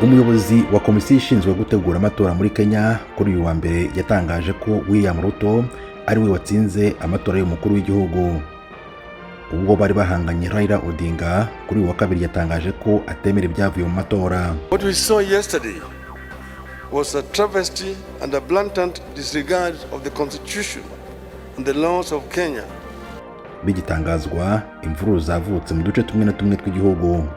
umuyobozi wa komisiyo ishinzwe gutegura amatora muri Kenya kuri uyu wa mbere yatangaje ko William Ruto ari we watsinze amatora y'umukuru w'igihugu. Ubwo bari bahanganye Raila Odinga kuri uyu wa kabiri yatangaje ko atemera ibyavuye mu matora. What we saw yesterday was a travesty and a blatant disregard of the constitution and the laws of Kenya. Bigitangazwa imvururu zavutse mu duce tumwe na tumwe tw'igihugu.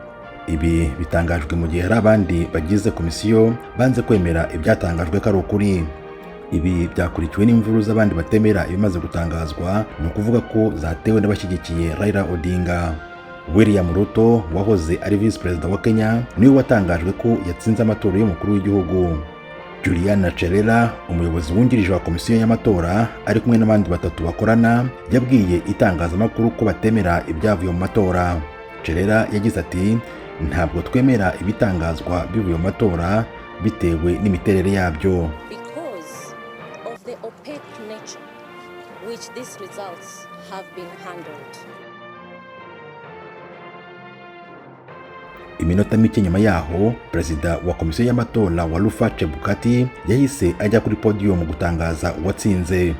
Ibi bitangajwe mu gihe hari abandi bagize komisiyo banze kwemera ibyatangajwe ko ari ukuri. Ibi byakurikiwe n'imvururu z'abandi batemera ibimaze gutangazwa, ni ukuvuga ko zatewe n'abashyigikiye Raila Odinga. William Ruto wahoze ari vice perezida wa Kenya niwe watangajwe ko yatsinze amatora y'umukuru w'igihugu. Juliana Cherera, umuyobozi wungirije wa komisiyo y'amatora, ari kumwe n'abandi batatu bakorana, yabwiye itangazamakuru ko batemera ibyavuye mu matora. Cherera yagize ati, ntabwo twemera ibitangazwa bivuye mu matora bitewe n'imiterere yabyo. Because of the opaque nature which these results have been handled. Iminota mike nyuma yaho, perezida wa komisiyo y'amatora wa Chebukati yahise ajya kuri podium gutangaza uwatsinze.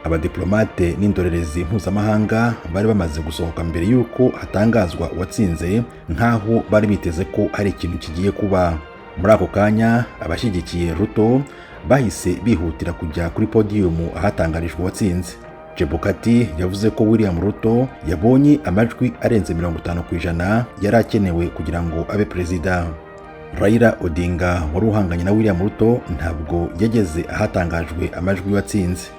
Abadiplomate n'indorerezi mpuzamahanga bari bamaze gusohoka mbere yuko hatangazwa uwatsinze, nkaho bari biteze ko hari ikintu kigiye kuba. Muri ako kanya abashyigikiye Ruto bahise bihutira kujya kuri podium ahatangarijwe uwatsinze. Chebukati yavuze ko William Ruto yabonye amajwi arenze 50% yari akenewe kugira ngo abe perezida. Raila Odinga wari uhanganye na William Ruto ntabwo yageze ahatangajwe amajwi y'uwatsinze.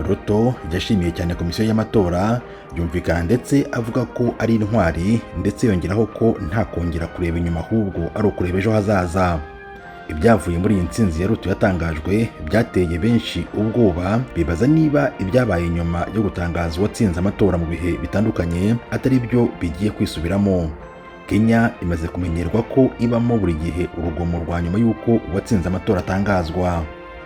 Ruto yashimiye cyane komisiyo y'amatora, yumvikanye ndetse avuga ko ari intwari, ndetse yongeraho ko nta kongera kureba inyuma ahubwo ari ukureba ejo hazaza. Ibyavuye muri iyi ntsinzi ya Ruto yatangajwe byateye benshi ubwoba, bibaza niba ibyabaye nyuma yo gutangaza uwatsinze amatora mu bihe bitandukanye atari byo bigiye kwisubiramo. Kenya imaze kumenyerwa ko ibamo buri gihe urugomo rwa nyuma y'uko uwatsinze amatora atangazwa.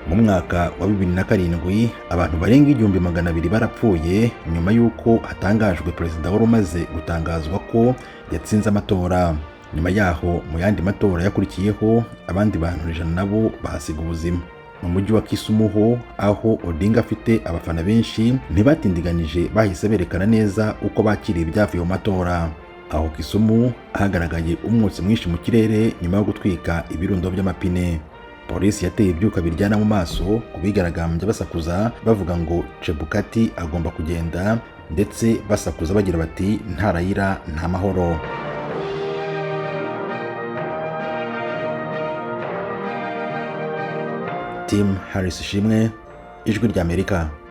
Mu mwaka wa 2007 abantu barenga 200,000 barapfuye nyuma y'uko hatangajwe perezida wari umaze gutangazwa ko yatsinze amatora. Nyuma yaho mu yandi matora yakurikiyeho abandi bantu 100 nabo bahasiga ubuzima. Mu mujyi wa Kisumu aho Odinga afite abafana benshi, ntibatindiganije bahise berekana neza uko bakiriye ibyavuye mu matora. Aho Kisumu hagaragaye umwotsi mwinshi mu kirere nyuma yo gutwika ibirundo by'amapine. Polisi yateye ibyuka biryana mu maso kubigaragambya basakuza bavuga ngo Chebukati agomba kugenda, ndetse basakuza bagira bati nta Raila nta mahoro. Tim Harris Shimwe, Ijwi ry'Amerika.